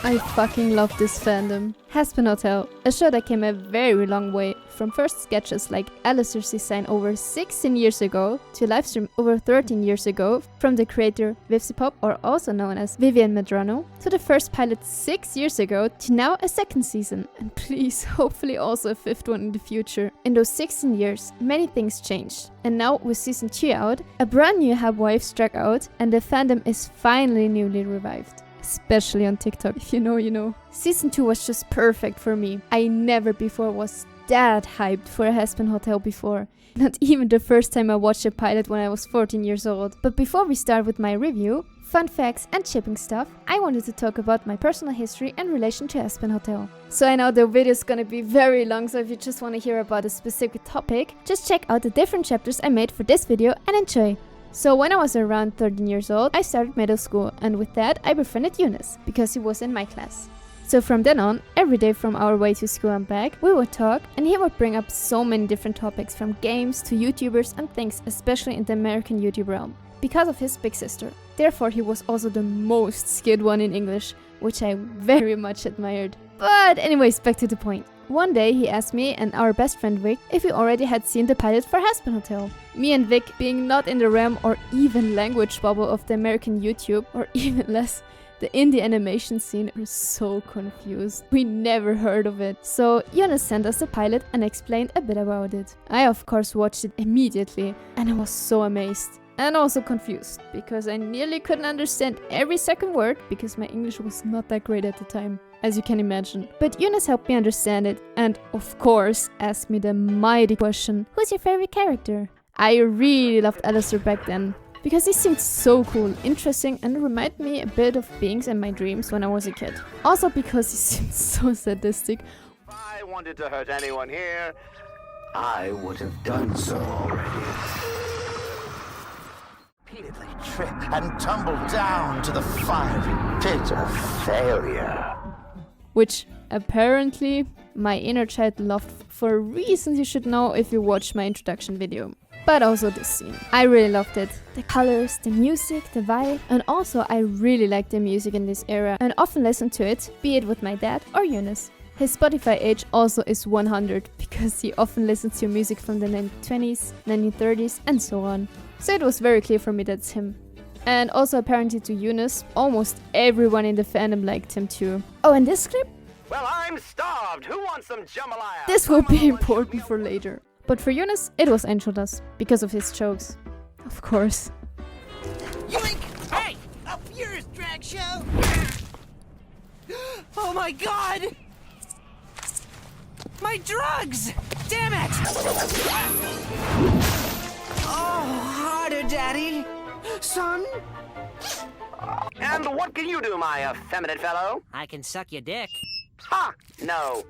I fucking love this fandom. Hazbin Hotel, a show that came a very long way from first sketches like Alastor's design over 16 years ago to livestream over 13 years ago from the creator Lolipop, or also known as Vivienne Medrano, to the first pilot 6 years ago to now a second season, and please, hopefully also a fifth one in the future. In those 16 years, many things changed, and now with season 2 out, a brand new hub wave struck out and the fandom is finally newly revived. Especially on TikTok, if you know, you know. Season 2 was just perfect for me. I never before was that hyped for a Hazbin Hotel before. Not even the first time I watched a pilot when I was 14 years old. But before we start with my review, fun facts and shipping stuff, I wanted to talk about my personal history and relation to Hazbin Hotel. So I know the video is gonna be very long, so if you just want to hear about a specific topic, just check out the different chapters I made for this video and enjoy. So when I was around 13 years old, I started middle school, and with that I befriended Yunus, because he was in my class. So from then on, every day from our way to school and back, we would talk, and he would bring up so many different topics, from games to YouTubers and things, especially in the American YouTube realm, because of his big sister. Therefore he was also the most skilled one in English, which I very much admired. But anyways, back to the point. One day he asked me and our best friend Vic if we already had seen the pilot for Hazbin Hotel. Me and Vic, being not in the realm or even language bubble of the American YouTube, or even less the indie animation scene, are so confused. We never heard of it. So Jonas sent us the pilot and explained a bit about it. I of course watched it immediately and I was so amazed. And also confused, because I nearly couldn't understand every second word, because my English was not that great at the time, as you can imagine. But Yunus helped me understand it, and of course asked me the mighty question, who's your favorite character? I really loved Alastor back then, because he seemed so cool, interesting, and reminded me a bit of beings in my dreams when I was a kid. Also because he seemed so sadistic. If I wanted to hurt anyone here, I would have done so already. Repeatedly trip and tumble down to the fiery pit of failure. Which apparently my inner child loved, for reasons you should know if you watch my introduction video. But also this scene. I really loved it. The colors, the music, the vibe, and also I really liked the music in this era and often listened to it, be it with my dad or Yunus. His Spotify age also is 100, because he often listens to music from the 1920s, 1930s and so on. So it was very clear for me that's him. And also apparently to Yunus, almost everyone in the fandom liked him too. Oh, and this clip? Well, I'm starved. Who wants some jambalaya? This will be important for later. But for Yunus, it was Angel Dust, because of his jokes. Of course. Yoink! Hey! Up yours, drag show! Oh my god! My drugs! Damn it! Oh, harder, Daddy. Son? And what can you do, my effeminate fellow? I can suck your dick. Ha! No.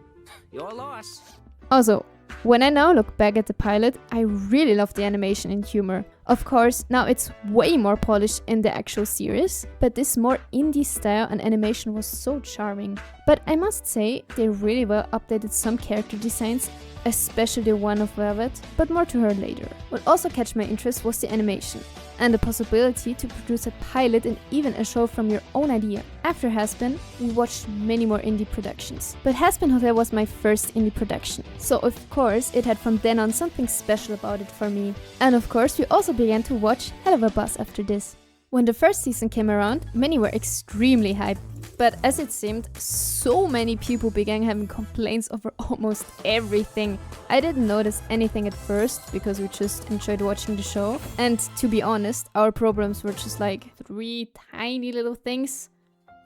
Your loss. Also, when I now look back at the pilot, I really love the animation and humor. Of course, now it's way more polished in the actual series, but this more indie style and animation was so charming. But I must say, they really well updated some character designs, especially the one of Velvette, but more to her later. What also catch my interest was the animation, and the possibility to produce a pilot and even a show from your own idea. After Hazbin, we watched many more indie productions, but Hazbin Hotel was my first indie production, so of course it had from then on something special about it for me. And of course we also began to watch Hell of a Buzz after this. When the first season came around, many were extremely hyped, but as it seemed, so many people began having complaints over almost everything. I didn't notice anything at first, because we just enjoyed watching the show, and to be honest, our problems were just like 3 tiny little things.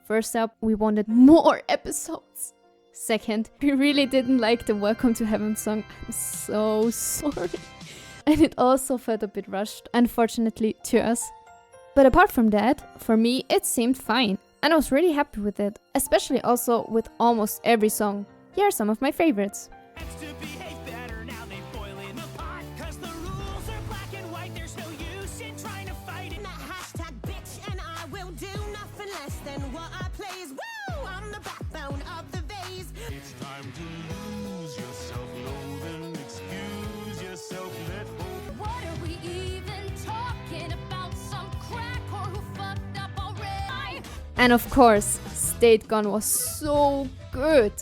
First up, we wanted more episodes. Second, we really didn't like the Welcome to Heaven song. I'm so sorry. And it also felt a bit rushed, unfortunately, to us. But apart from that, for me, it seemed fine. And I was really happy with it, especially also with almost every song. Here are some of my favorites. And of course, State Gone was so good.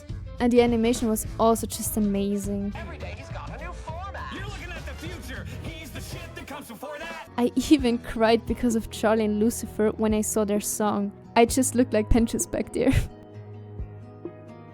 And the animation was also just amazing. Every day he's got a new format. You're looking at the future. He's the shit that comes before that. I even cried because of Charlie and Lucifer when I saw their song. I just looked like Pinterest back there.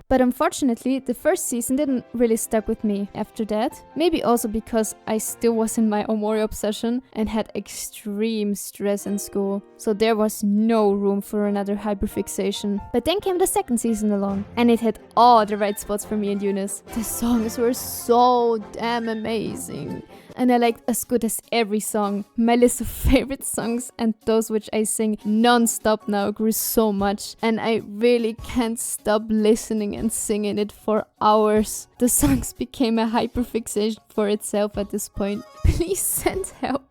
But unfortunately, the first season didn't really stick with me after that. Maybe also because I still was in my Omori obsession and had extreme stress in school. So there was no room for another hyperfixation. But then came the second season along, and it hit all the right spots for me and Eunice. The songs were so damn amazing. And I liked as good as every song. My list of favorite songs and those which I sing non-stop now grew so much, and I really can't stop listening and singing it for hours. The songs became a hyperfixation for itself at this point. Please send help.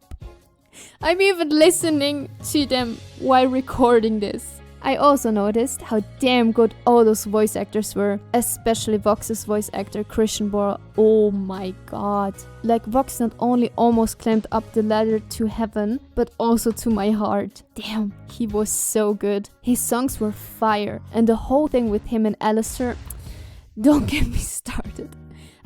I'm even listening to them while recording this. I also noticed how damn good all those voice actors were, especially Vox's voice actor Christian Borle. Oh my god. Like, Vox not only almost climbed up the ladder to heaven, but also to my heart. Damn, he was so good. His songs were fire, and the whole thing with him and Alastor, don't get me started.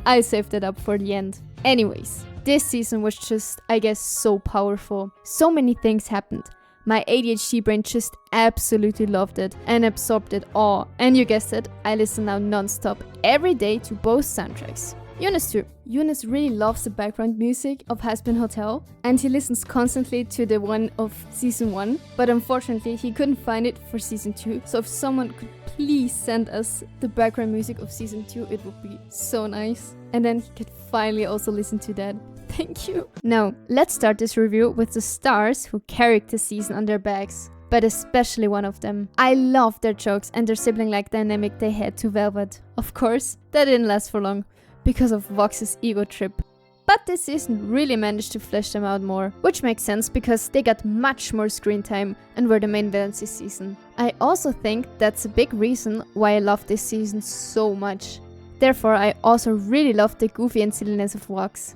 I saved it up for the end. Anyways, this season was just, I guess, so powerful. So many things happened. My ADHD brain just absolutely loved it and absorbed it all. And you guessed it, I listen now non-stop every day to both soundtracks. Eunice too. Eunice really loves the background music of Hazbin Hotel, and he listens constantly to the one of season 1, but unfortunately he couldn't find it for season 2, so if someone could please send us the background music of season 2, it would be so nice. And then he could finally also listen to that. Thank you. Now, let's start this review with the stars who carried the season on their backs, but especially one of them. I loved their jokes and their sibling-like dynamic they had to Velvette. Of course, that didn't last for long, because of Vox's ego trip. But this season really managed to flesh them out more, which makes sense because they got much more screen time and were the main villains this season. I also think that's a big reason why I love this season so much. Therefore, I also really love the goofy and silliness of Vox.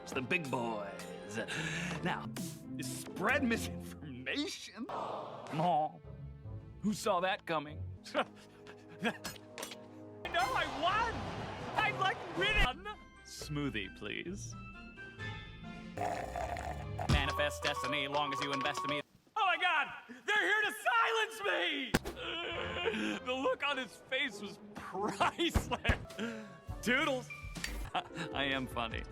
It's the big boys. Now, spread misinformation? Oh, who saw that coming? No, I won! I'd like win. Smoothie, please. Manifest destiny, long as you invest in me. Oh my god! They're here to silence me! The look on his face was priceless. Toodles. I am funny.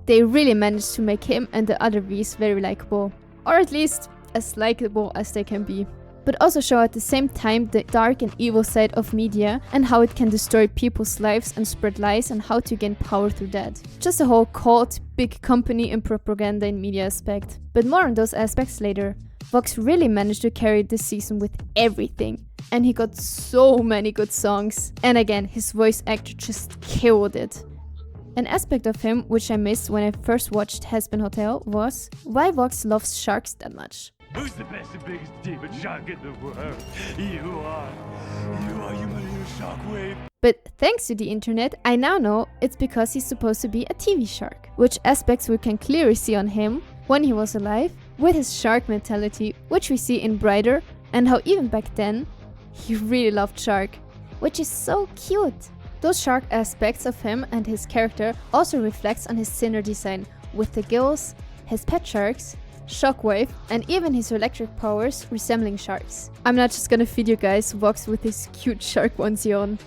They really managed to make him and the other Vs very likable. Or at least as likable as they can be. But also show at the same time the dark and evil side of media and how it can destroy people's lives and spread lies and how to gain power through that. Just a whole cult, big company and propaganda in media aspect. But more on those aspects later. Vox really managed to carry this season with everything. And he got so many good songs. And again, his voice actor just killed it. An aspect of him which I missed when I first watched Hazbin Hotel was why Vox loves sharks that much. Who's the best and biggest demon shark in the world? You are my little shockwave. But thanks to the internet, I now know it's because he's supposed to be a TV shark. Which aspects we can clearly see on him when he was alive, with his shark mentality, which we see in Brighter, and how even back then, he really loved shark. Which is so cute. Those shark aspects of him and his character also reflects on his sinner design, with the gills, his pet sharks, Shockwave, and even his electric powers resembling sharks. I'm not just gonna feed you guys Vox with his cute shark onesie on.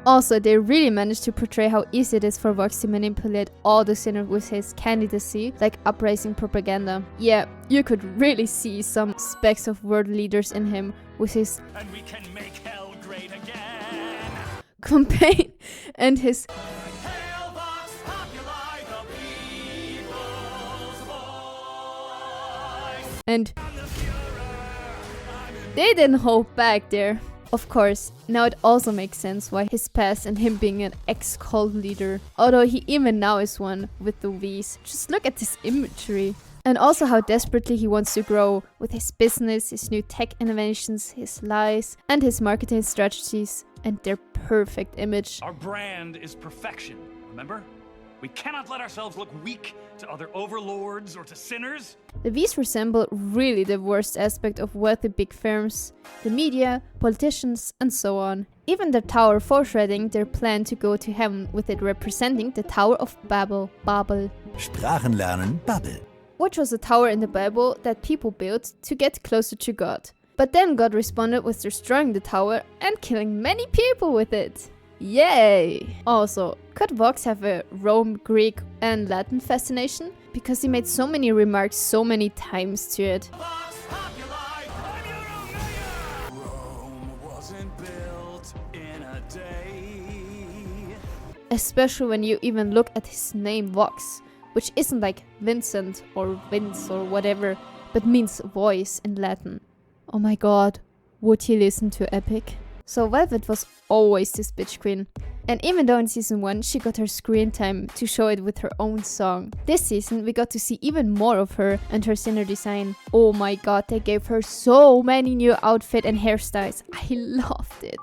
Also, they really managed to portray how easy it is for Vox to manipulate all the sinners with his candidacy, like uprising propaganda. Yeah, you could really see some specks of world leaders in him with his And we can make hell great again. campaign and his Hail Vox Populi, the people's voice. and they didn't hold back there. Of course, now it also makes sense why his past and him being an ex-cult leader, although he even now is one with the V's. Just look at this imagery. And also how desperately he wants to grow with his business, his new tech innovations, his lies, and his marketing strategies, and their perfect image. Our brand is perfection, remember? We cannot let ourselves look weak to other overlords or to sinners. The V's resemble really the worst aspect of wealthy big firms, the media, politicians, and so on. Even their tower foreshadowing their plan to go to heaven, with it representing the Tower of Babel, Sprachen lernen, Babbel. which was a tower in the Bible that people built to get closer to God. But then God responded with destroying the tower and killing many people with it. Yay! Also, could Vox have a Rome, Greek, and Latin fascination? Because he made so many remarks so many times to it. Rome wasn't built in a day. Especially when you even look at his name Vox, which isn't like Vincent or Vince or whatever, but means voice in Latin. Oh my god, would he listen to Epic? So Velvette was always this bitch queen. And even though in season 1 she got her screen time to show it with her own song, this season we got to see even more of her and her sinner design. Oh my god, they gave her so many new outfits and hairstyles. I loved it.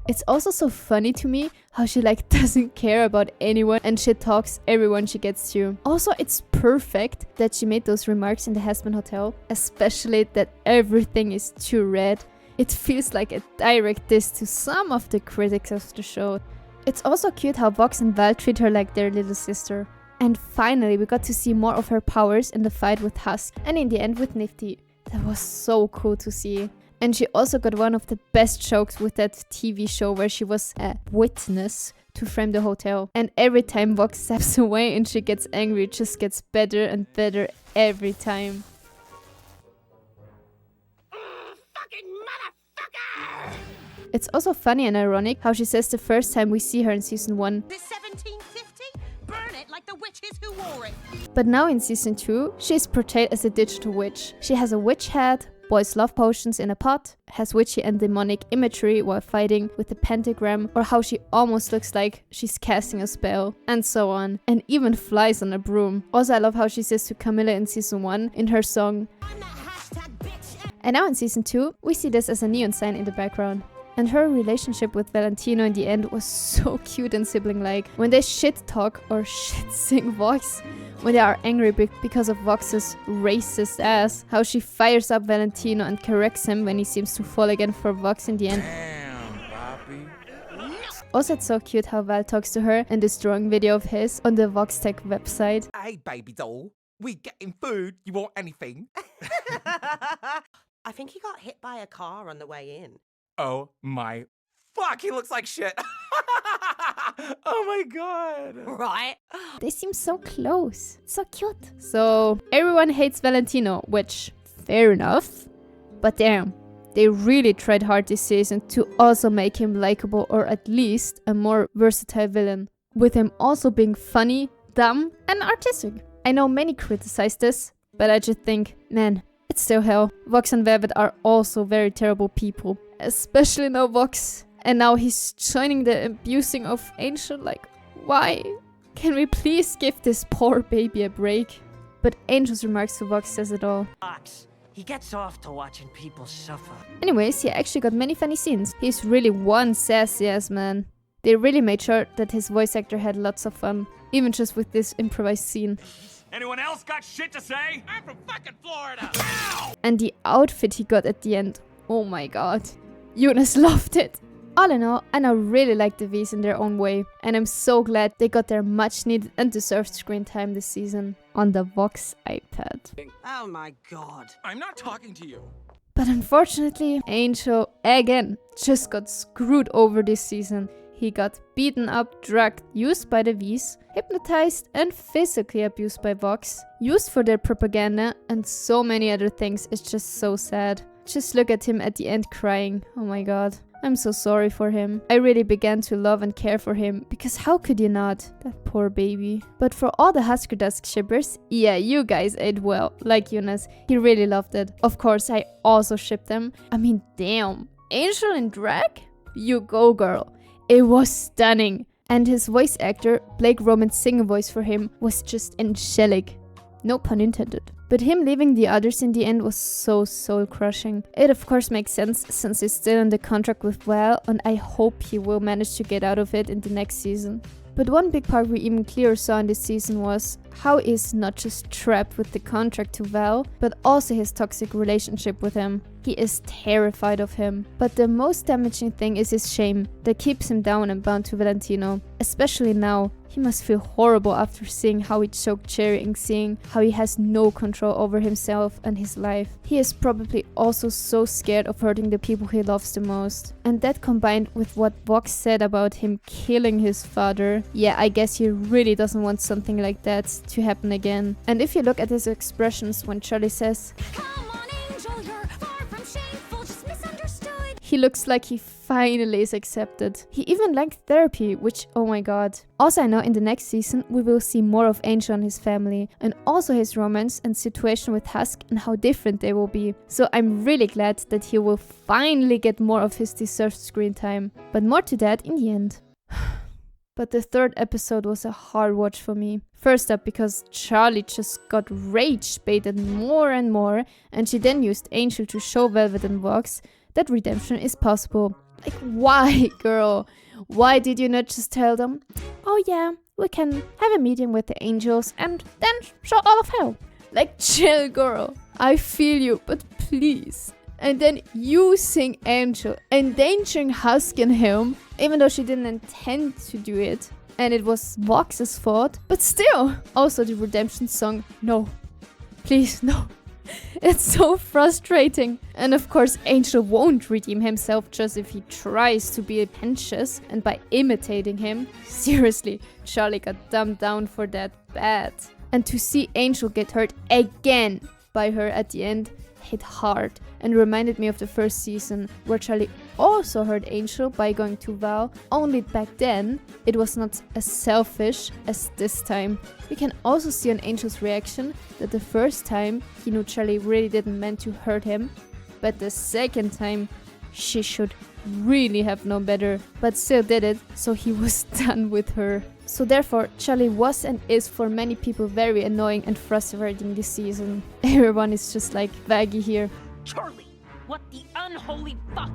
It's also so funny to me how she like doesn't care about anyone and she talks everyone she gets to. Also, it's perfect that she made those remarks in the Hazbin Hotel, especially that everything is too red. It feels like a direct diss to some of the critics of the show. It's also cute how Vox and Val treat her like their little sister. And finally, we got to see more of her powers in the fight with Husk and in the end with Nifty. That was so cool to see. And she also got one of the best jokes with that TV show where she was a witness to frame the hotel. And every time Vox steps away and she gets angry, it just gets better and better every time. It's also funny and ironic how she says the first time we see her in season 1. This 1750? Burn it like the witches who wore it. But now in season 2, she is portrayed as a digital witch. She has a witch hat, boils love potions in a pot, has witchy and demonic imagery while fighting with the pentagram, or how she almost looks like she's casting a spell, and so on. And even flies on a broom. Also, I love how she says to Camilla in season 1 in her song. I'm that hashtag bitch. And now in season 2, we see this as a neon sign in the background. And her relationship with Valentino in the end was so cute and sibling-like. When they shit talk or shit sing Vox, when they are angry because of Vox's racist ass, how she fires up Valentino and corrects him when he seems to fall again for Vox in the end. Damn, Poppy. Also, it's so cute how Val talks to her in this drawing video of his on the Vox Tech website. Hey, baby doll. We getting food. You want anything? I think he got hit by a car on the way in. Oh my fuck, he looks like shit. Oh my god. Right? They seem so close. So cute. So, everyone hates Valentino, which, fair enough. But damn, they really tried hard this season to also make him likable or at least a more versatile villain. With him also being funny, dumb, and artistic. I know many criticize this, but I just think, man, it's still hell. Vox and Velvette are also very terrible people. Especially now Vox. And now he's joining the abusing of Angel. Like, why? Can we please give this poor baby a break? But Angel's remarks to Vox says it all. Vox, he gets off to watching people suffer. Anyways, he actually got many funny scenes. He's really one sassy ass man. They really made sure that his voice actor had lots of fun. Even just with this improvised scene. Anyone else got shit to say? I'm from fucking Florida. And the outfit he got at the end. Oh my god. Eunice loved it. All in all, I now really like the V's in their own way. And I'm so glad they got their much needed and deserved screen time this season. On the Vox iPad. Oh my god. I'm not talking to you. But unfortunately, Angel, again, just got screwed over this season. He got beaten up, drugged, used by the V's, hypnotized and physically abused by Vox, used for their propaganda and so many other things. It's just so sad. Just look at him at the end crying. Oh my god. I'm so sorry for him. I really began to love and care for him, because how could you not? That poor baby. But for all the Huskerdusk shippers, yeah, you guys ate well. Like Eunice, he really loved it. Of course, I also shipped them. I mean, damn. Angel in drag? You go, girl. It was stunning. And his voice actor, Blake Roman's singing voice for him, was just angelic. No pun intended. But him leaving the others in the end was so soul-crushing. It of course makes sense since he's still in the contract with Val, and I hope he will manage to get out of it in the next season. But one big part we even clearer saw in this season was how he is not just trapped with the contract to Val, but also his toxic relationship with him. He is terrified of him. But the most damaging thing is his shame that keeps him down and bound to Valentino. Especially now, he must feel horrible after seeing how he choked Cherry and seeing how he has no control over himself and his life. He is probably also so scared of hurting the people he loves the most. And that combined with what Vox said about him killing his father, yeah, I guess he really doesn't want something like that to happen again. And if you look at his expressions when Charlie says, Come on, angel, you're far from shameful, just misunderstood. he looks like he finally is accepted. He even liked therapy, which, oh my god. Also, I know in the next season we will see more of Angel and his family, and also his romance and situation with Husk and how different they will be. So I'm really glad that he will finally get more of his deserved screen time. But more to that in the end. But the third episode was a hard watch for me. First up because Charlie just got rage baited more and more, and she then used Angel to show Velvette and Vox that redemption is possible. Like, why, girl? Why did you not just tell them, oh yeah, we can have a meeting with the angels and then show all of hell? Like, chill, girl. I feel you, but please. And then using Angel, endangering Husk and him, even though she didn't intend to do it. And it was Vox's fault, but still. Also the redemption song, no. Please, no. It's so frustrating. And of course, Angel won't redeem himself just if he tries to be pretentious and by imitating him. Seriously, Charlie got dumbed down for that bad. And to see Angel get hurt again by her at the end hit hard and reminded me of the first season where Charlie also hurt Angel by going to Val, only back then it was not as selfish as this time. You can also see on Angel's reaction that the first time he knew Charlie really didn't meant to hurt him, but the second time she should really have known better, but still did it, so he was done with her. So therefore, Charlie was and is for many people very annoying and frustrating this season. Everyone is just like vaggy here. Charlie, what the unholy fuck?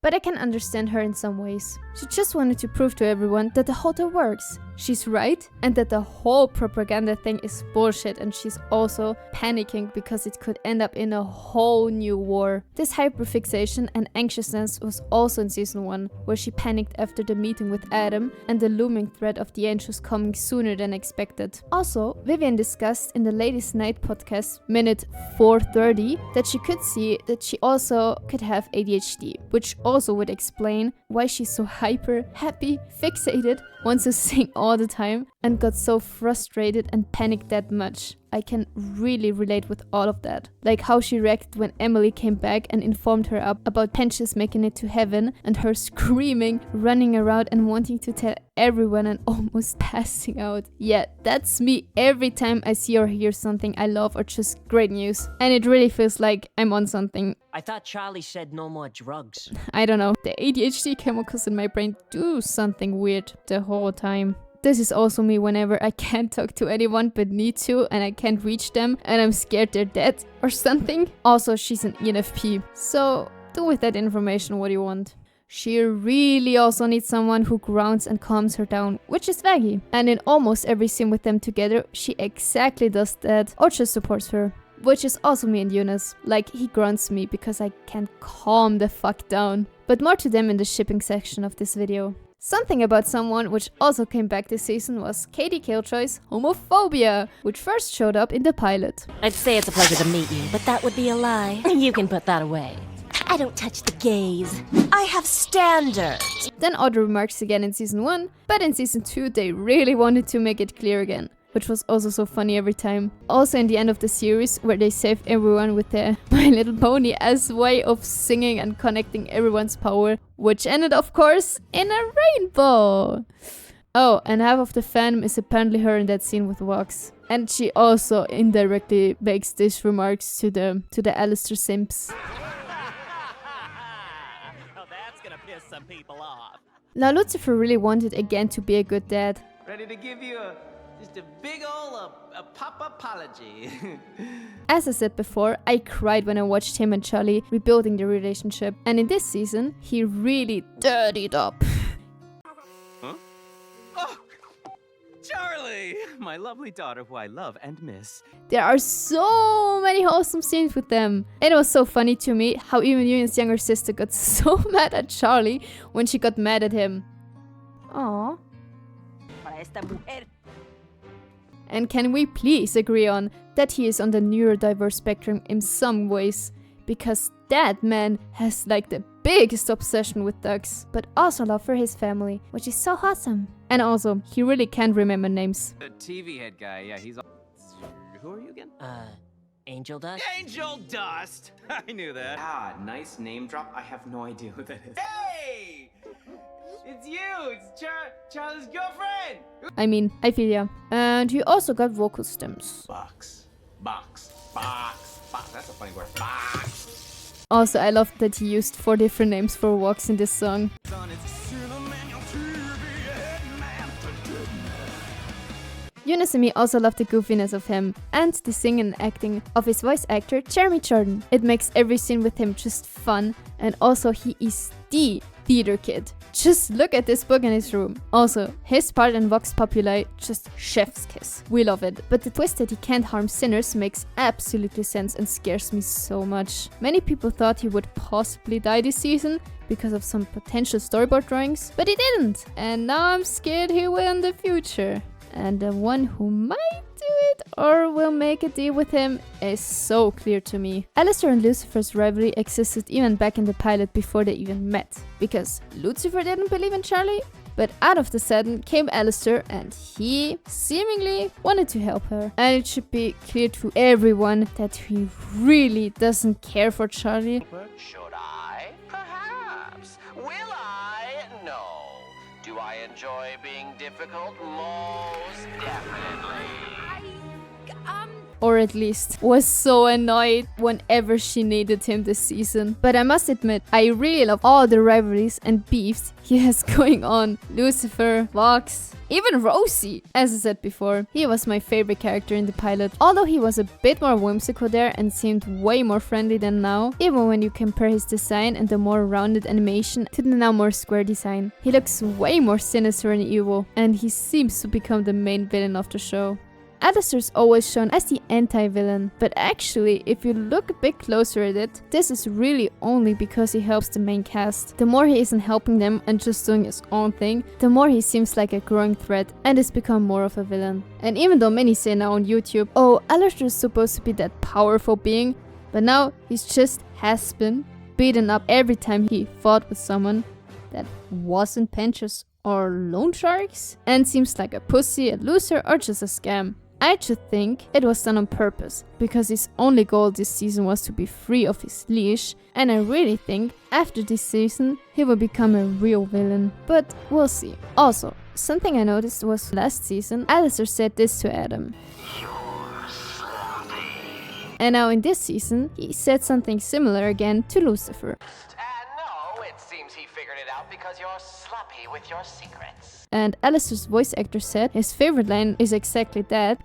But I can understand her in some ways. She just wanted to prove to everyone that the hotel works. She's right, and that the whole propaganda thing is bullshit, and she's also panicking because it could end up in a whole new war. This hyperfixation and anxiousness was also in season 1, where she panicked after the meeting with Adam and the looming threat of the angels coming sooner than expected. Also, Vivienne discussed in the Ladies Night podcast, minute 430, that she could see that she also could have ADHD, which also would explain why she's so hyper, happy, fixated, wants to sing all the time, and got so frustrated and panicked that much. I can really relate with all of that. Like how she reacted when Emily came back and informed her about Pensions making it to heaven, and her screaming, running around and wanting to tell everyone and almost passing out. Yeah, that's me every time I see or hear something I love or just great news. And it really feels like I'm on something. I thought Charlie said no more drugs. I don't know. The ADHD chemicals in my brain do something weird the whole time. This is also me whenever I can't talk to anyone but need to and I can't reach them and I'm scared they're dead or something. Also, she's an ENFP, so do with that information what you want. She really also needs someone who grounds and calms her down, which is Vaggie. And in almost every scene with them together, she exactly does that or just supports her. Which is also me and Eunice. Like, he grunts me because I can't calm the fuck down. But more to them in the shipping section of this video. Something about someone which also came back this season was Katie Killjoy's homophobia, which first showed up in the pilot. I'd say it's a pleasure to meet you, but that would be a lie. You can put that away. I don't touch the gays. I have standards. Then odd remarks again in season 1, but in season 2 they really wanted to make it clear again, which was also so funny every time. Also in the end of the series, where they saved everyone with their My Little Pony as way of singing and connecting everyone's power, which ended of course in a rainbow. Oh, and half of the fandom is apparently her in that scene with Vox. And she also indirectly makes these remarks to the Alastor simps. Oh, that's gonna piss some people off. Now Lucifer really wanted again to be a good dad. Ready to give you just a big ol' a pop apology. As I said before, I cried when I watched him and Charlie rebuilding their relationship, and in this season, he really dirtied up. Huh? Oh, my lovely daughter who I love and miss. There are so many wholesome scenes with them. It was so funny to me how even Eunice's younger sister got so mad at Charlie when she got mad at him. Aww. And can we please agree on that he is on the neurodiverse spectrum in some ways? Because that man has like the biggest obsession with dogs, but also love for his family, which is so awesome. And also, he really can't remember names. The TV head guy, yeah, he's all... Who are you again? Angel Dust? Angel Dust! I knew that. Ah, nice name drop. I have no idea who that is. Hey! It's you! It's Charlie's girlfriend! I mean, I feel ya. And he also got vocal stems. Box. That's a funny word. Box. Also, I love that he used 4 different names for Vox in this song. Eunice and me also love the goofiness of him, and the singing and acting of his voice actor, Jeremy Jordan. It makes every scene with him just fun, and also he is the theater kid. Just look at this book in his room. Also, his part in Vox Populi, just chef's kiss. We love it. But the twist that he can't harm sinners makes absolutely sense and scares me so much. Many people thought he would possibly die this season because of some potential storyboard drawings, but he didn't. And now I'm scared he will in the future. And the one who might do it or will make a deal with him is so clear to me. Alastor and Lucifer's rivalry existed even back in the pilot before they even met. Because Lucifer didn't believe in Charlie, but out of the sudden came Alastor and he seemingly wanted to help her. And it should be clear to everyone that he really doesn't care for Charlie. Should I? Perhaps. Will I? No. Do I enjoy being difficult? Most definitely. Or at least was so annoyed whenever she needed him this season. But I must admit, I really love all the rivalries and beefs he has going on. Lucifer, Vox, even Rosie. As I said before, he was my favorite character in the pilot. Although he was a bit more whimsical there and seemed way more friendly than now, even when you compare his design and the more rounded animation to the now more square design. He looks way more sinister and evil, and he seems to become the main villain of the show. Alastor is always shown as the anti-villain, but actually, if you look a bit closer at it, this is really only because he helps the main cast. The more he isn't helping them and just doing his own thing, the more he seems like a growing threat and has become more of a villain. And even though many say now on YouTube, oh, Alastor is supposed to be that powerful being, but now he's just has been beaten up every time he fought with someone that wasn't Pinchers or loan sharks, and seems like a pussy, a loser, or just a scam. I should think it was done on purpose, because his only goal this season was to be free of his leash, and I really think after this season he will become a real villain, but we'll see. Also, something I noticed was last season, Alastor said this to Adam. And now in this season, he said something similar again to Lucifer. No, it seems he figured it out because you're sloppy with your secrets. And Alastor's voice actor said his favorite line is exactly that.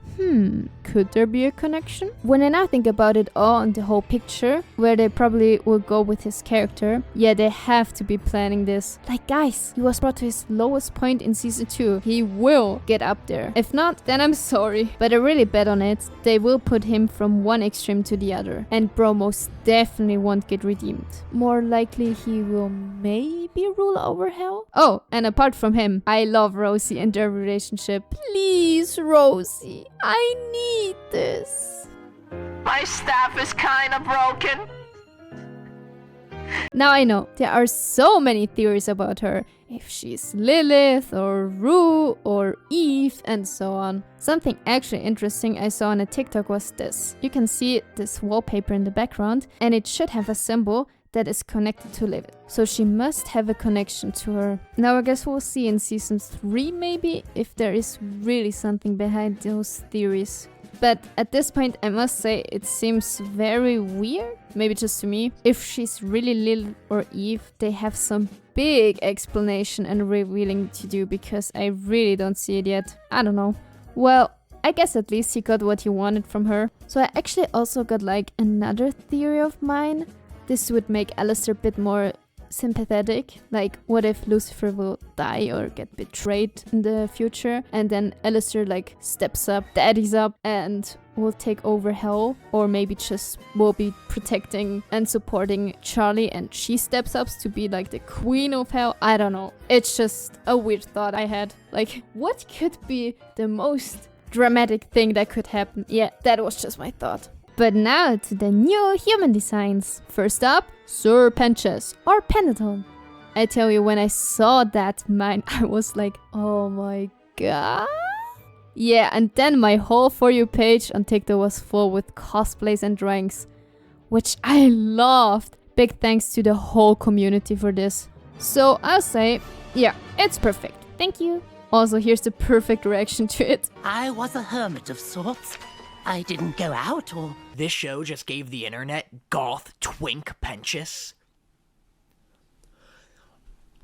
Could there be a connection? When I now think about it all and the whole picture, where they probably will go with his character, yeah, they have to be planning this. Like, guys, he was brought to his lowest point in season 2. He will get up there. If not, then I'm sorry. But I really bet on it, they will put him from one extreme to the other. And bro most definitely won't get redeemed. More likely he will maybe rule over hell? Oh, and apart from him, I love Rosie and their relationship. Please, Rosie, I need this. My staff is kinda broken. Now I know, there are so many theories about her. If she's Lilith, or Rue, or Eve, and so on. Something actually interesting I saw on a TikTok was this. You can see this wallpaper in the background, and it should have a symbol that is connected to Lilith. So she must have a connection to her. Now I guess we'll see in season 3 maybe, if there is really something behind those theories. But at this point I must say it seems very weird, maybe just to me. If she's really Lilith or Eve, they have some big explanation and revealing to do, because I really don't see it yet. I don't know. Well, I guess at least he got what he wanted from her. So I actually also got like another theory of mine. This would make Alastor a bit more sympathetic. Like, what if Lucifer will die or get betrayed in the future? And then Alastor like steps up, daddies up, and will take over hell, or maybe just will be protecting and supporting Charlie, and she steps up to be like the queen of hell. I don't know. It's just a weird thought I had. Like, what could be the most dramatic thing that could happen? Yeah, that was just my thought. But now to the new human designs. First up, Sir Penches or Fundathon. I tell you, when I saw that mine, I was like, oh my god. Yeah, and then my whole For You page on TikTok was full with cosplays and drawings, which I loved. Big thanks to the whole community for this. So I'll say, yeah, it's perfect. Thank you. Also, here's the perfect reaction to it. I was a hermit of sorts. I didn't go out, or... This show just gave the internet goth twink Penches.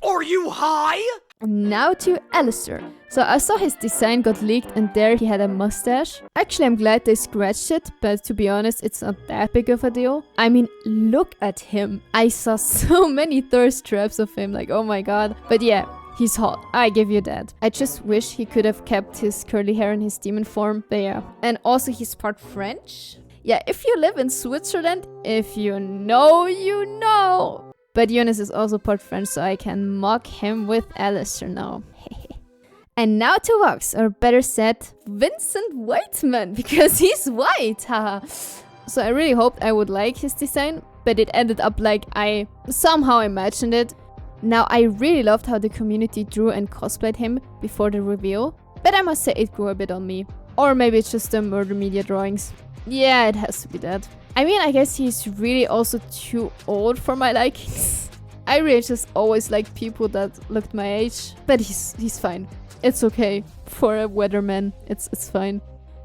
Are you high? Now to Alastor. So I saw his design got leaked and there he had a mustache. Actually, I'm glad they scratched it, but to be honest, it's not that big of a deal. I mean, look at him. I saw so many thirst traps of him, like, oh my god. But yeah, he's hot. I give you that. I just wish he could have kept his curly hair in his demon form, but yeah. And also he's part French. Yeah, if you live in Switzerland, if you know, you know. But Jonas is also part French, so I can mock him with Alastor now. And now to Vox, or better said, Vincent Whiteman, because he's white, haha. So I really hoped I would like his design, but it ended up like I somehow imagined it. Now, I really loved how the community drew and cosplayed him before the reveal, but I must say it grew a bit on me. Or maybe it's just the Murdermedia drawings. Yeah, it has to be that. I mean, I guess he's really also too old for my likings. I really just always liked people that looked my age, but he's fine. It's okay. For a weatherman, it's fine.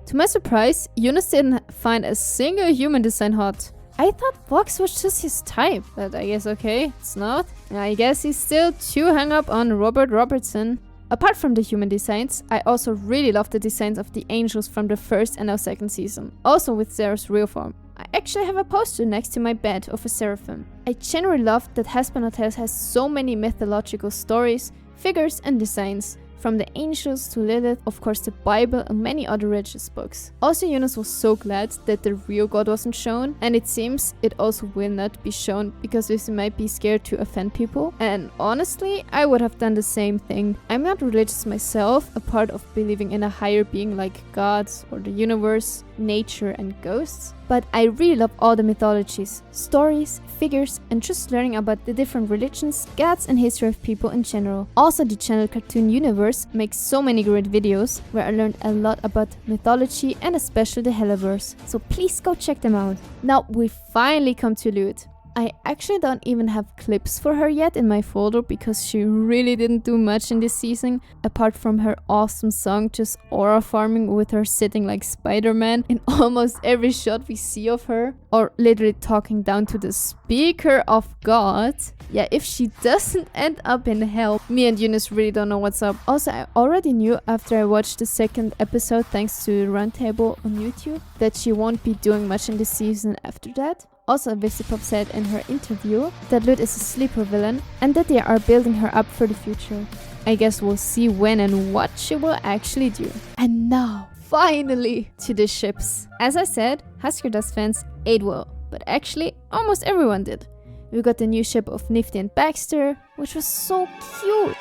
To my surprise, Jonas didn't find a single human design hot. I thought Vox was just his type, but I guess okay, it's not. I guess he's still too hung up on Robert Robertson. Apart from the human designs, I also really love the designs of the angels from the first and now second season. Also with Sarah's real form. I actually have a poster next to my bed of a seraphim. I generally love that Hazbin Hotel has so many mythological stories, figures and designs. From the angels to Lilith, of course the Bible and many other religious books. Also, Jonas was so glad that the real God wasn't shown, and it seems it also will not be shown because this might be scared to offend people. And honestly, I would have done the same thing. I'm not religious myself, a part of believing in a higher being like gods or the universe, nature and ghosts. But I really love all the mythologies, stories, figures, and just learning about the different religions, gods, and history of people in general. Also, the channel Cartoon Universe makes so many great videos where I learned a lot about mythology and especially the Helliverse. So please go check them out. Now we finally come to Lute. I actually don't even have clips for her yet in my folder because she really didn't do much in this season, apart from her awesome song just aura farming with her sitting like Spider-Man in almost every shot we see of her, or literally talking down to the speaker of God. Yeah, if she doesn't end up in hell, me and Eunice really don't know what's up. Also, I already knew after I watched the second episode thanks to the Roundtable on YouTube that she won't be doing much in this season after that. Also, Vixipop said in her interview that Lute is a sleeper villain and that they are building her up for the future. I guess we'll see when and what she will actually do. And now, finally, to the ships. As I said, Huskerdusk fans ate well, but actually almost everyone did. We got the new ship of Nifty and Baxter, which was so cute.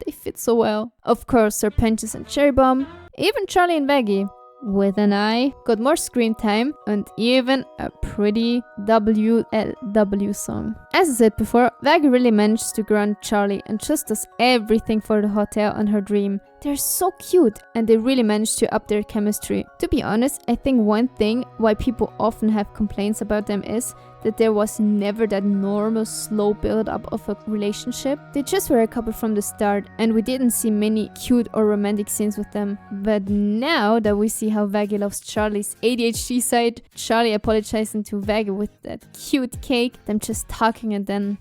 They fit so well. Of course, Sir Penches and Cherry Bomb, even Charlie and Vaggie. With an eye, got more screen time, and even a pretty WLW song. As I said before, Vaggie really managed to ground Charlie and just does everything for the hotel and her dream. They're so cute and they really managed to up their chemistry. To be honest, I think one thing why people often have complaints about them is that there was never that normal slow build up of a relationship. They just were a couple from the start and we didn't see many cute or romantic scenes with them. But now that we see how Vaggie loves Charlie's ADHD side, Charlie apologizing to Vaggie with that cute cake, them just talking and then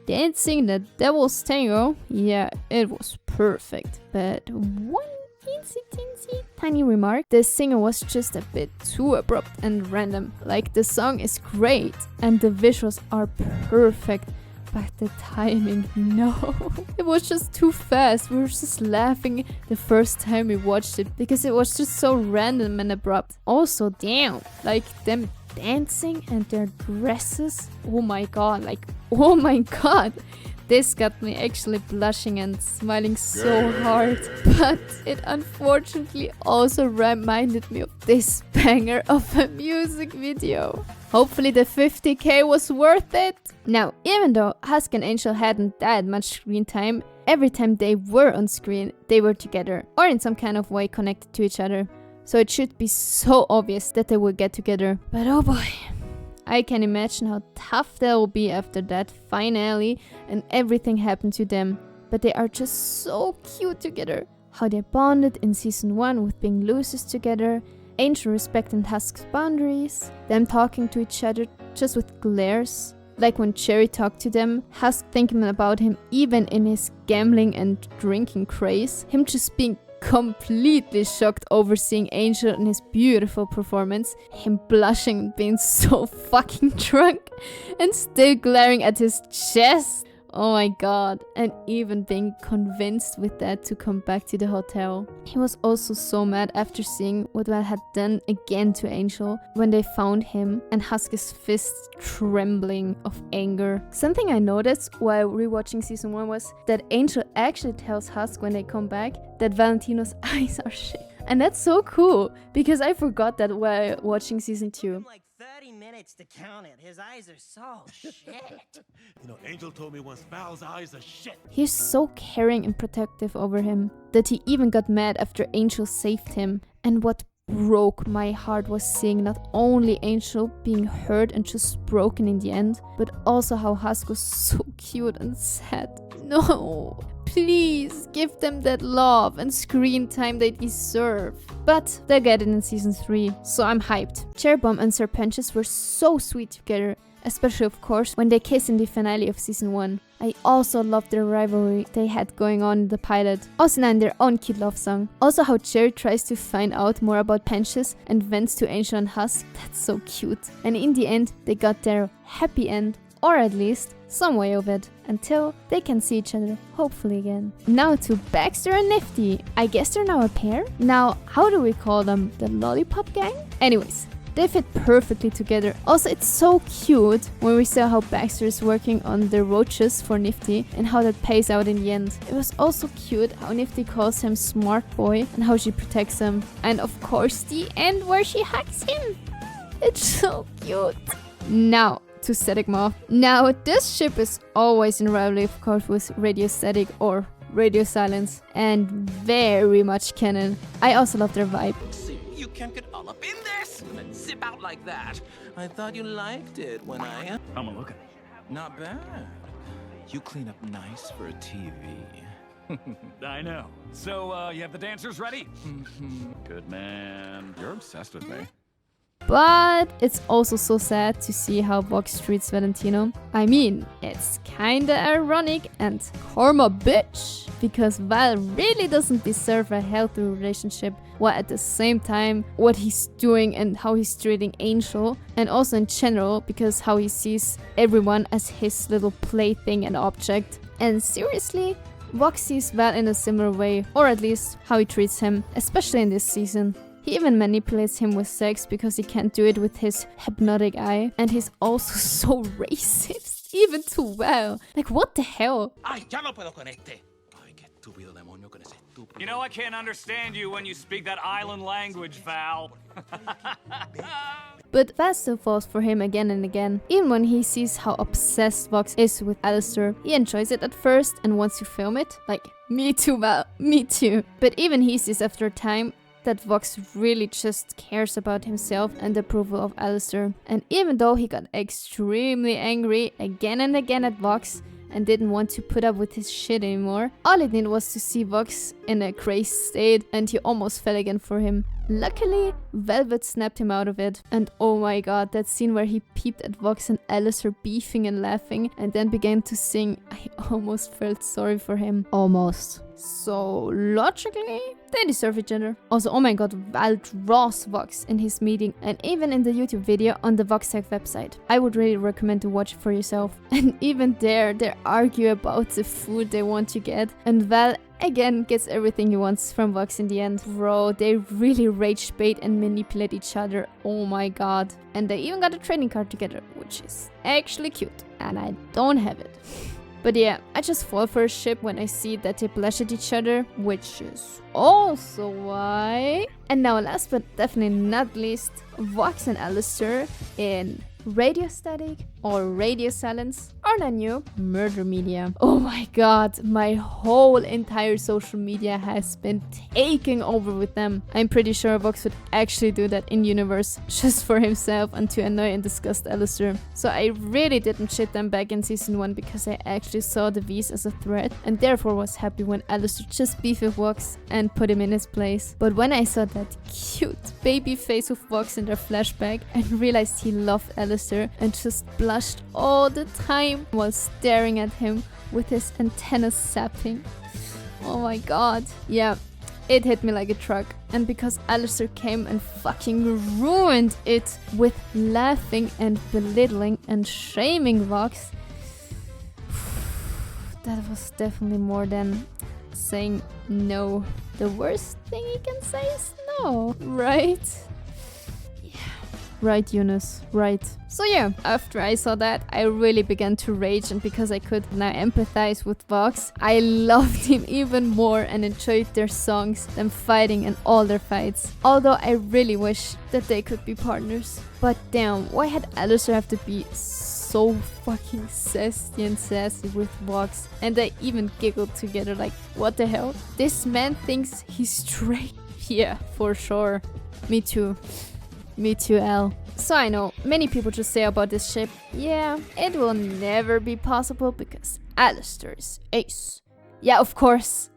dancing the devil's tango, yeah, it was perfect. But one teensy tiny remark, the singer was just a bit too abrupt and random. Like, the song is great and the visuals are perfect, But the timing, no. It was just too fast. We were just laughing the first time we watched it because it was just so random and abrupt. Also, damn, like them dancing and their dresses. Oh my god, like, oh my god. This got me actually blushing and smiling so hard. But it unfortunately also reminded me of this banger of a music video. Hopefully the 50k was worth it. Now, even though Husk and Angel hadn't that much screen time, every time they were on screen, they were together or in some kind of way connected to each other. So it should be so obvious that they would get together. But oh boy, I can imagine how tough that will be after that finale and everything happened to them. But they are just so cute together. How they bonded in season 1 with being losers together, Angel respecting Husk's boundaries, them talking to each other just with glares. Like when Cherry talked to them, Husk thinking about him even in his gambling and drinking craze, him just being completely shocked over seeing Angel in his beautiful performance, him blushing and being so fucking drunk and still glaring at his chest. Oh my god, and even being convinced with that to come back to the hotel. He was also so mad after seeing what Val had done again to Angel when they found him and Husk's fists trembling of anger. Something I noticed while rewatching season 1 was that Angel actually tells Husk when they come back that Valentino's eyes are shit. And that's so cool, because I forgot that while watching season 2. Like 30 minutes to count it. His eyes are so shit. You know, Angel told me once Val's eyes are shit. He's so caring and protective over him that he even got mad after Angel saved him. And what broke my heart was seeing not only Angel being hurt and just broken in the end, but also how Husk was so cute and sad. No, please give them that love and screen time they deserve. But they'll get it in season 3, so I'm hyped. Cherry Bomb and Serpentious were so sweet together, especially of course when they kiss in the finale of season 1. I also loved their rivalry they had going on in the pilot, also now in their own cute love song. Also how Cherry tries to find out more about Pentious and vents to Angel and Husk, that's so cute. And in the end, they got their happy end, or at least some way of it, until they can see each other, hopefully again. Now to Baxter and Nifty. I guess they're now a pair? Now, how do we call them? The Lolipop Gang? Anyways, they fit perfectly together. Also, it's so cute when we saw how Baxter is working on the roaches for Nifty and how that pays out in the end. It was also cute how Nifty calls him Smart Boy and how she protects him. And of course, the end where she hugs him. It's so cute. Now, to Staticmoth. Now, this ship is always in rivalry, of course, with Radiostatic or Radio Silence, and very much canon. I also love their vibe. You can't get all up in this and then zip out like that. I thought you liked it when I... I'm a looking. Not bad. You clean up nice for a TV. I know. So, you have the dancers ready? Good man. You're obsessed with me. But it's also so sad to see how Vox treats Valentino. I mean, it's kinda ironic and karma bitch, because Val really doesn't deserve a healthy relationship, while at the same time what he's doing and how he's treating Angel, and also in general because how he sees everyone as his little plaything and object. And seriously, Vox sees Val in a similar way, or at least how he treats him, especially in this season. He even manipulates him with sex because he can't do it with his hypnotic eye. And he's also so racist, even to Val. Like, what the hell? You know, I can't understand you when you speak that island language, Val. But Val still falls for him again and again. Even when he sees how obsessed Vox is with Alastor, he enjoys it at first and wants to film it. Like, me too, Val, me too. But even he sees after a time that Vox really just cares about himself and the approval of Alastor. And even though he got extremely angry again and again at Vox and didn't want to put up with his shit anymore, all it needed was to see Vox in a crazed state and he almost fell again for him. Luckily, Velvette snapped him out of it. And oh my god, that scene where he peeped at Vox and Alastor beefing and laughing and then began to sing, I almost felt sorry for him. Almost. So logically, they deserve each other. Also, oh my god, Val draws Vox in his meeting and even in the YouTube video on the Vox Tech website. I would really recommend to watch it for yourself. And even there, they argue about the food they want to get. And Val again gets everything he wants from Vox in the end. Bro, they really rage bait and manipulate each other. Oh my god. And they even got a trading card together, which is actually cute. And I don't have it. But yeah, I just fall for a ship when I see that they blush at each other, which is also why. And now last but definitely not least, Vox and Alastor in Radiostatic or Radio Silence or the new Murdermedia. Oh my god, my whole entire social media has been taken over with them. I'm pretty sure Vox would actually do that in universe just for himself and to annoy and disgust Alastor. So I really didn't shit them back in season 1 because I actually saw the V's as a threat and therefore was happy when Alastor just beefed with Vox and put him in his place. But when I saw that cute baby face of Vox in their flashback and realized he loved Alastor and just blushed all the time while staring at him with his antennas sapping. Oh my god. Yeah, it hit me like a truck. And because Alastor came and fucking ruined it with laughing and belittling and shaming Vox, that was definitely more than saying no. The worst thing he can say is no, right? Right, Eunice, right. So yeah, after I saw that, I really began to rage, and because I could now empathize with Vox, I loved him even more and enjoyed their songs, them fighting and all their fights. Although I really wish that they could be partners. But damn, why had Alastor have to be so fucking sassy with Vox? And they even giggled together like, what the hell? This man thinks he's straight. Yeah, for sure. Me too. Me too, Al. So I know, many people just say about this ship, yeah, it will never be possible because Alastor is ace. Yeah, of course.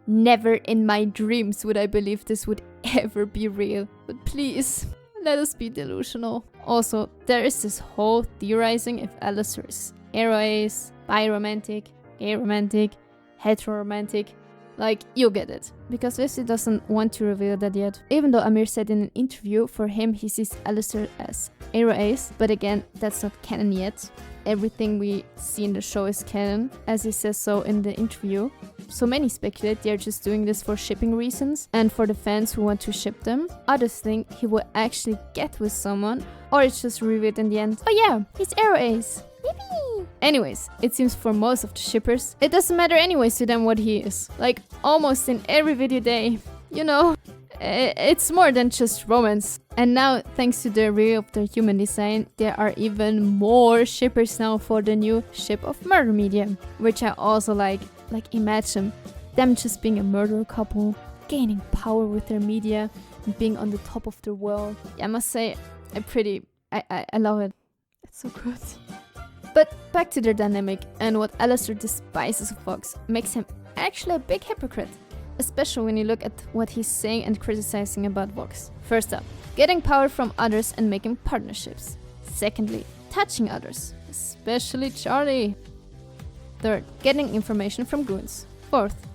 Never in my dreams would I believe this would ever be real. But please, let us be delusional. Also, there is this whole theorizing if Alastor is ace, bi-romantic, gay romantic, hetero-romantic. Like, you get it. Because Wesley doesn't want to reveal that yet. Even though Amir said in an interview, for him he sees Alastor as ace, but again, that's not canon yet. Everything we see in the show is canon, as he says so in the interview. So many speculate they're just doing this for shipping reasons and for the fans who want to ship them. Others think he will actually get with someone, or it's just revealed in the end. Oh yeah, he's ace. Yippee! Anyways, it seems for most of the shippers, it doesn't matter anyways to them what he is. Like, almost in every video day, you know, it's more than just romance. And now, thanks to the reveal of their human design, there are even more shippers now for the new ship of Murdermedia, which I also like. Like, imagine them just being a murder couple, gaining power with their media, and being on the top of the world. I must say, I love it. It's so good. But back to their dynamic, and what Alastor despises of Vox makes him actually a big hypocrite, especially when you look at what he's saying and criticizing about Vox. First up, getting power from others and making partnerships. Secondly, touching others, especially Charlie. Third, getting information from goons. Fourth,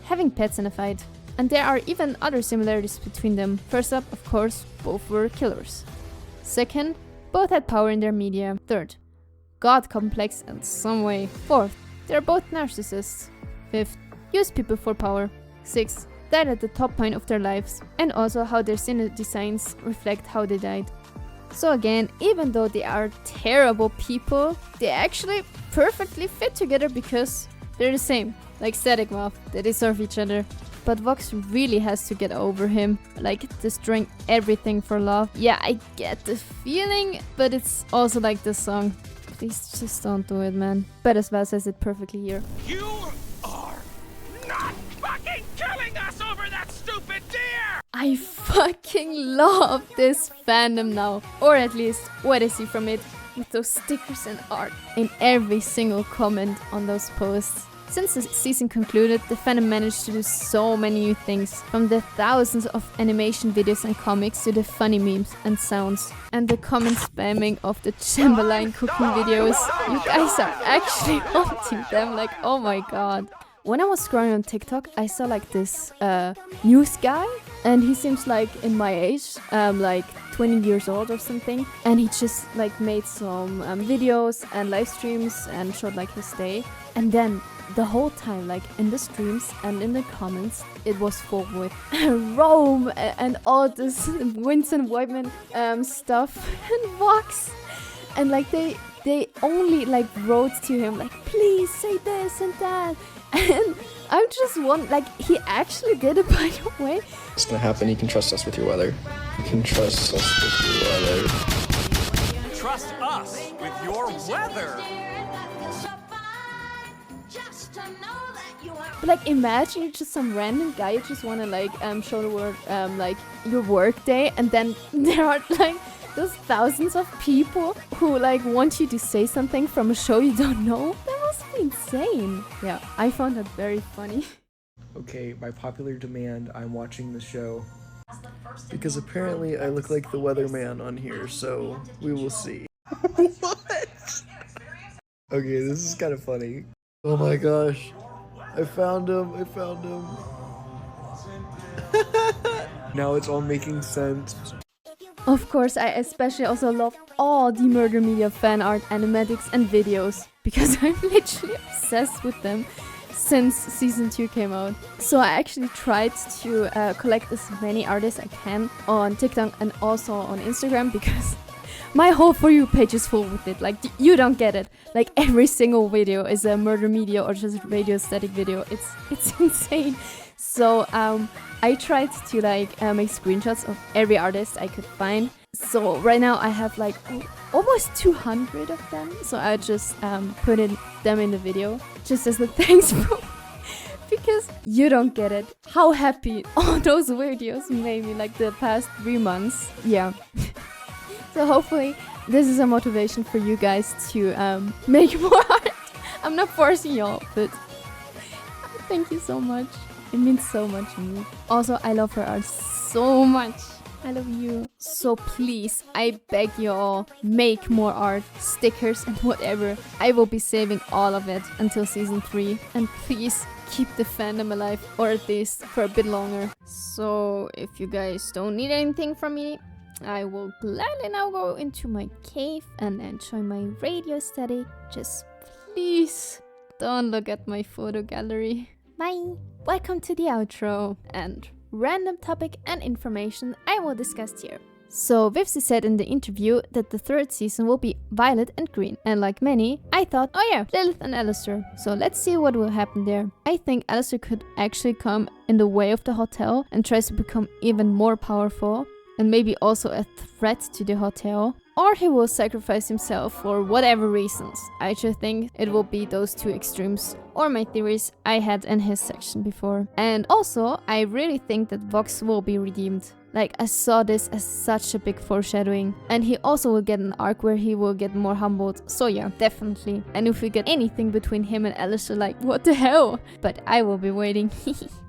having pets in a fight. And there are even other similarities between them. First up, of course, both were killers. Second, both had power in their media. Third, God complex in some way. Fourth, they're both narcissists. Fifth, use people for power. Sixth, died at the top point of their lives. And also how their scene designs reflect how they died. So again, even though they are terrible people, they actually perfectly fit together because they're the same. Like Staticmoth, they deserve each other. But Vox really has to get over him, like destroying everything for love. Yeah, I get the feeling, but it's also like the song. Please just don't do it, man. But as Val says it perfectly here. You are not fucking killing us over that stupid deer! I fucking love this fandom now. Or at least what I see from it with those stickers and art in every single comment on those posts. Since the season concluded, the fandom managed to do so many new things, from the thousands of animation videos and comics to the funny memes and sounds, and the comment spamming of the Chamberlain cooking videos. You guys are actually haunting them, like, oh my god. when I was scrolling on TikTok, I saw like this news guy, and he seems like in my age, like 20 years old or something, and he just like made some videos and live streams and showed like his day. And then the whole time, like in the streams and in the comments, it was full with Rome and all this Winston Whiteman stuff and Vox, and like they only like wrote to him like, please say this and that. And I'm just like, he actually did it, by the way. It's gonna happen. You can trust us with your weather. You can trust us with your weather. Trust us with your weather. But like, imagine you're just some random guy, you just wanna like show the world like your work day, and then there are like those thousands of people who like want you to say something from a show you don't know. That must be insane. Yeah, I found that very funny. Okay, by popular demand, I'm watching the show because apparently I look like the weatherman on here, so we will see. What? Okay, this is kind of funny. Oh my gosh. I found him. Now it's all making sense. Of course, I especially also love all the Murdermedia fan art, animatics and videos, because I'm literally obsessed with them since season 2 came out. So I actually tried to collect as many artists I can on TikTok and also on Instagram, because my whole For You page is full with it. Like, you don't get it. Like, every single video is a Murdermedia or just Radiostatic video. It's insane. So I tried to like make screenshots of every artist I could find. So right now I have like almost 200 of them. So I just put them in the video just as a thanks because you don't get it how happy all those videos made me like the past 3 months. Yeah. So hopefully this is a motivation for you guys to make more art. I'm not forcing y'all, but thank you so much. It means so much to me. Also, I love her art so much. I love you. So please, I beg you all, make more art, stickers and whatever. I will be saving all of it until season 3. And please keep the fandom alive, or at least for a bit longer. So if you guys don't need anything from me, I will gladly now go into my cave and enjoy my Radiostatic. Just please don't look at my photo gallery. Bye! Welcome to the outro and random topic and information I will discuss here. So Vivsy said in the interview that the 3rd season will be violet and green, and like many, I thought, oh yeah, Lilith and Alastor. So let's see what will happen there. I think Alastor could actually come in the way of the hotel and tries to become even more powerful, and maybe also a threat to the hotel. Or he will sacrifice himself for whatever reasons. I just think it will be those 2 extremes, or my theories I had in his section before. And also, I really think that Vox will be redeemed. Like, I saw this as such a big foreshadowing. And he also will get an arc where he will get more humbled. So yeah, definitely. And if we get anything between him and Alastor, like, what the hell? But I will be waiting.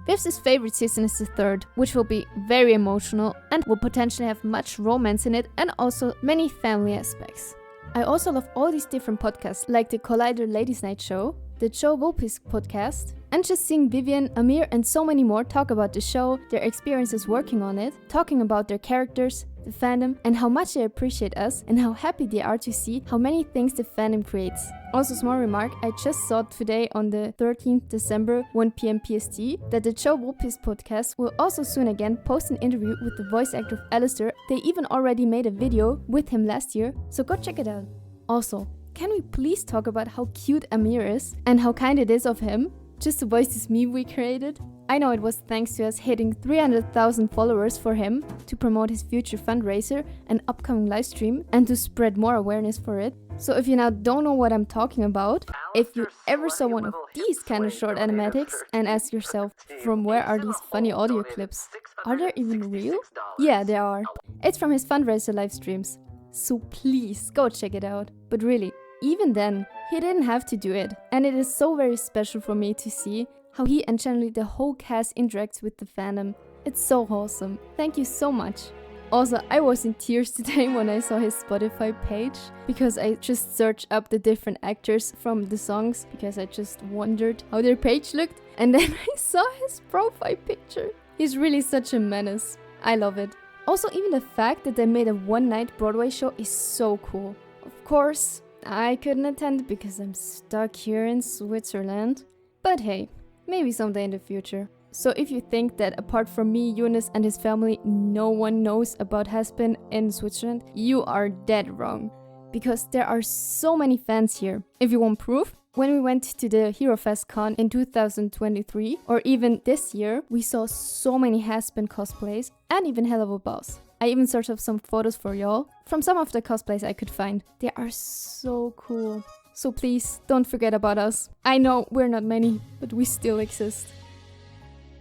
Viv's favorite season is the 3rd, which will be very emotional and will potentially have much romance in it and also many family aspects. I also love all these different podcasts, like the Collider Ladies Night Show, the Joe Volpe's podcast, and just seeing Vivienne, Amir and so many more talk about the show, their experiences working on it, talking about their characters, the fandom, and how much they appreciate us and how happy they are to see how many things the fandom creates. Also, small remark, I just saw today on the 13th December, 1 PM PST, that the Joe Volpe's podcast will also soon again post an interview with the voice actor of Alastor. They even already made a video with him last year, so go check it out. Also, can we please talk about how cute Amir is and how kind it is of him just to voice this meme we created? I know it was thanks to us hitting 300,000 followers for him to promote his future fundraiser and upcoming livestream and to spread more awareness for it. So if you now don't know what I'm talking about, if you ever saw one of these kind of short animatics and ask yourself, from where are these funny audio clips? Are they even real? Yeah, they are. It's from his fundraiser live streams. So please go check it out. But really, even then, he didn't have to do it. And it is so very special for me to see how he and generally the whole cast interacts with the fandom. It's so wholesome. Thank you so much. Also, I was in tears today when I saw his Spotify page because I just searched up the different actors from the songs because I just wondered how their page looked, and then I saw his profile picture. He's really such a menace. I love it. Also, even the fact that they made a one-night Broadway show is so cool. Of course, I couldn't attend because I'm stuck here in Switzerland. But hey, maybe someday in the future. So if you think that apart from me, Jonas and his family, no one knows about Hazbin in Switzerland, you are dead wrong. Because there are so many fans here. If you want proof, when we went to the Hero Fest Con in 2023, or even this year, we saw so many Hazbin cosplays and even hell of a boss. I even searched up some photos for y'all from some of the cosplays I could find. They are so cool. So please, don't forget about us. I know we're not many, but we still exist.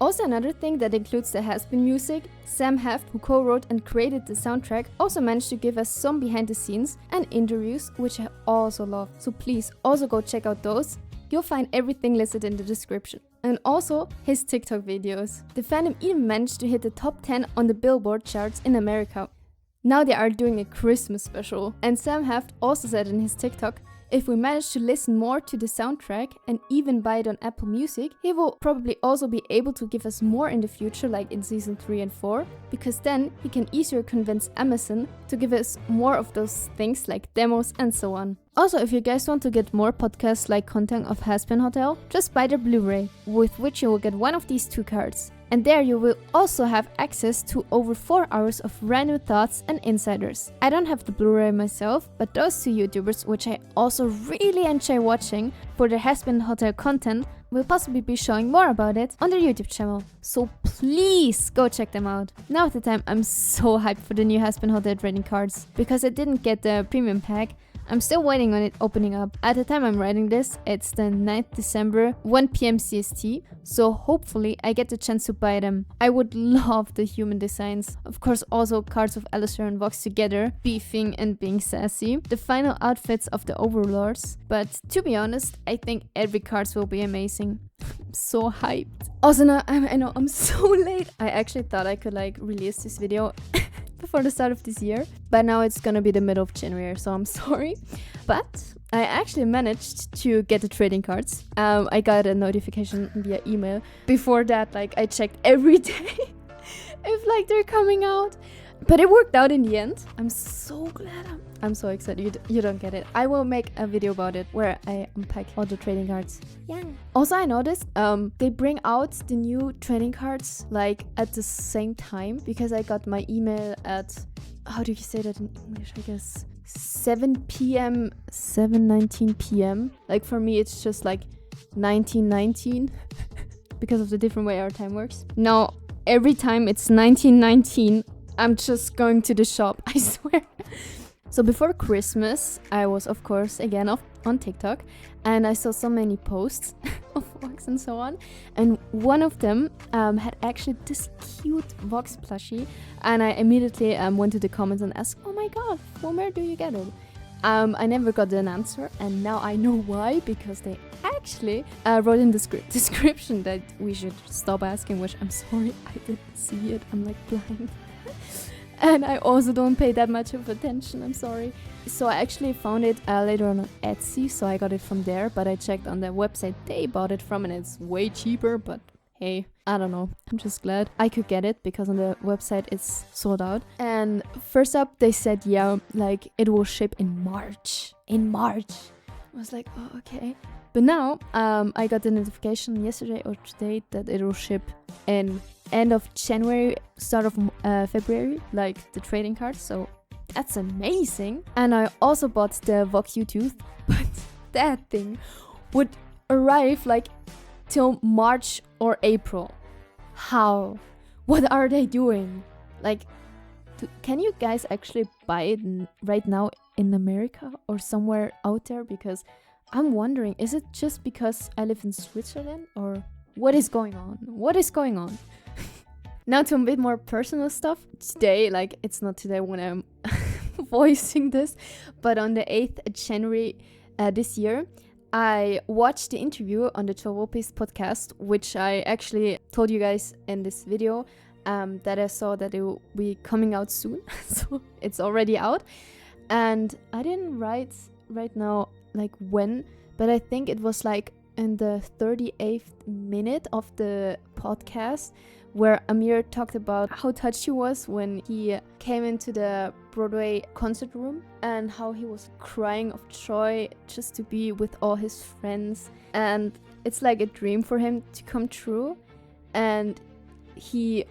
Also, another thing that includes the Hazbin music, Sam Haft, who co-wrote and created the soundtrack, also managed to give us some behind the scenes and interviews, which I also love. So please also go check out those. You'll find everything listed in the description. And also his TikTok videos. The fandom even managed to hit the top 10 on the Billboard charts in America. Now they are doing a Christmas special. And Sam Haft also said in his TikTok, if we manage to listen more to the soundtrack and even buy it on Apple Music, he will probably also be able to give us more in the future, like in season 3 and 4, because then he can easier convince Amazon to give us more of those things like demos and so on. Also, if you guys want to get more podcast-like content of Hazbin Hotel, just buy the Blu-ray, with which you will get one of these 2 cards. And there you will also have access to over 4 hours of random thoughts and insiders. I don't have the Blu-ray myself, but those 2 YouTubers, which I also really enjoy watching for their Hazbin Hotel content, will possibly be showing more about it on their YouTube channel. So please go check them out. Now at the time, I'm so hyped for the new Hazbin Hotel trading cards, because I didn't get the premium pack. I'm still waiting on it opening up. At the time I'm writing this, it's the 9th December, 1 PM CST, so hopefully I get the chance to buy them. I would love the human designs. Of course, also cards of Alastor and Vox together, beefing and being sassy. The final outfits of the Overlords. But to be honest, I think every cards will be amazing. I'm so hyped. Also, now I know I'm so late. I actually thought I could like release this video before the start of this year, but now it's gonna be the middle of January, so I'm sorry. But I actually managed to get the trading cards. I got a notification via email. Before that, like, I checked every day if like they're coming out, but it worked out in the end. I'm so glad. I'm so excited. You don't get it. I will make a video about it where I unpack all the trading cards. Yeah. Also, I noticed they bring out the new trading cards like at the same time, because I got my email at, how do you say that in English? I guess 7 p.m. 7:19 p.m. Like for me, it's just like 19:19 because of the different way our time works. Now, every time it's 19:19, I'm just going to the shop, I swear. So before Christmas, I was of course again on TikTok, and I saw so many posts of Vox and so on, and one of them had actually this cute Vox plushie, and I immediately went to the comments and asked, oh my god, from where do you get it? I never got an answer, and now I know why, because they actually wrote in the description that we should stop asking, which I'm sorry, I didn't see it, I'm like blind. And I also don't pay that much of attention, I'm sorry. So I actually found it later on Etsy, so I got it from there, but I checked on the website they bought it from and it's way cheaper, but hey, I don't know. I'm just glad I could get it because on the website it's sold out. And first up, they said, yeah, like it will ship in March. In March. I was like, oh, okay. But now I got the notification yesterday or today that it will ship in end of January, start of February, like the trading cards. So that's amazing. And I also bought the Vox Youtooz, but that thing would arrive like till March or April. How? What are they doing? Like, can you guys actually buy it right now in America or somewhere out there? Because I'm wondering, is it just because I live in Switzerland, or what is going on? What is going on? Now to a bit more personal stuff. Today, like it's not today when I'm voicing this, but on the 8th January this year, I watched the interview on the Chorropis podcast, which I actually told you guys in this video that I saw that it will be coming out soon. So it's already out. And I didn't write right now like when, but I think it was like in the 38th minute of the podcast where Amir talked about how touched he was when he came into the Broadway concert room and how he was crying of joy just to be with all his friends. And it's like a dream for him to come true. And he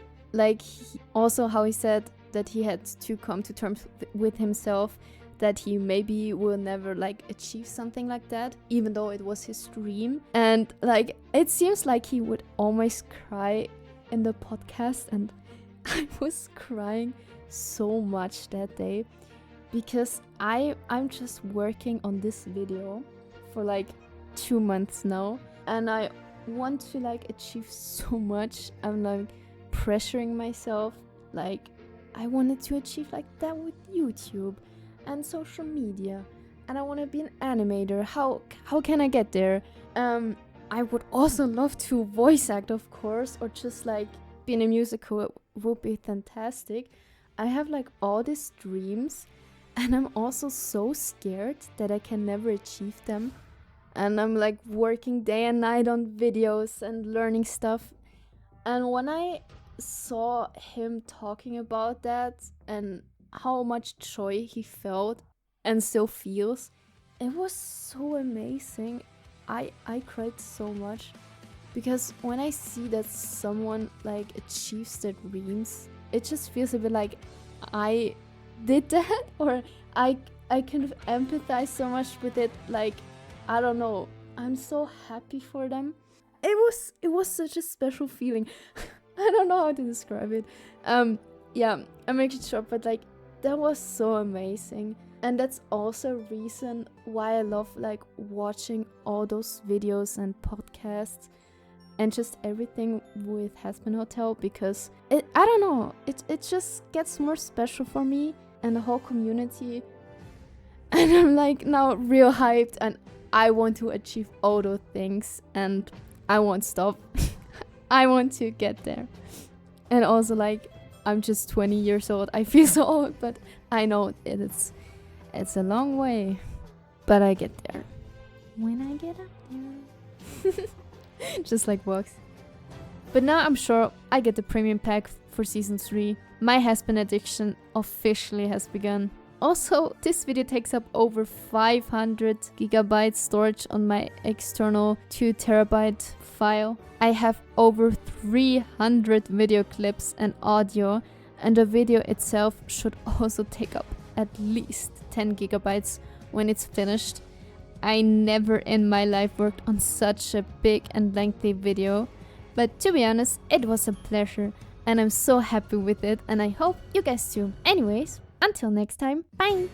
also how he said that he had to come to terms with himself that he maybe will never like achieve something like that, even though it was his dream. And like it seems like he would almost cry in the podcast, and I was crying so much that day because I'm just working on this video for like 2 months now, and I want to like achieve so much. I'm like pressuring myself, like I wanted to achieve like that with YouTube and social media, and I want to be an animator. How can I get there? I would also love to voice act, of course, or just like be in a musical would be fantastic. I have like all these dreams, and I'm also so scared that I can never achieve them. And I'm like working day and night on videos and learning stuff. And when I saw him talking about that and how much joy he felt and still feels, it was so amazing. I cried so much because when I see that someone like achieves their dreams, it just feels a bit like I did that, or I kind of empathize so much with it. Like I don't know, I'm so happy for them. It was such a special feeling. I don't know how to describe it. Yeah, I'm actually shocked, but like that was so amazing. And that's also a reason why I love like watching all those videos and podcasts and just everything with Hazbin Hotel, because I don't know, it just gets more special for me and the whole community. And I'm like now real hyped, and I want to achieve all those things, and I won't stop. I want to get there. And also like I'm just 20 years old. I feel so old, but I know it's a long way, but I get there when I get up there. Just like Vox. But now I'm sure I get the premium pack for season 3. My Hazbin addiction officially has begun. Also, this video takes up over 500 gigabytes storage on my external 2 terabyte file. I have over 300 video clips and audio, and the video itself should also take up at least 10 gigabytes when it's finished. I never in my life worked on such a big and lengthy video, but to be honest, it was a pleasure and I'm so happy with it, and I hope you guys too. Anyways, until next time, bye!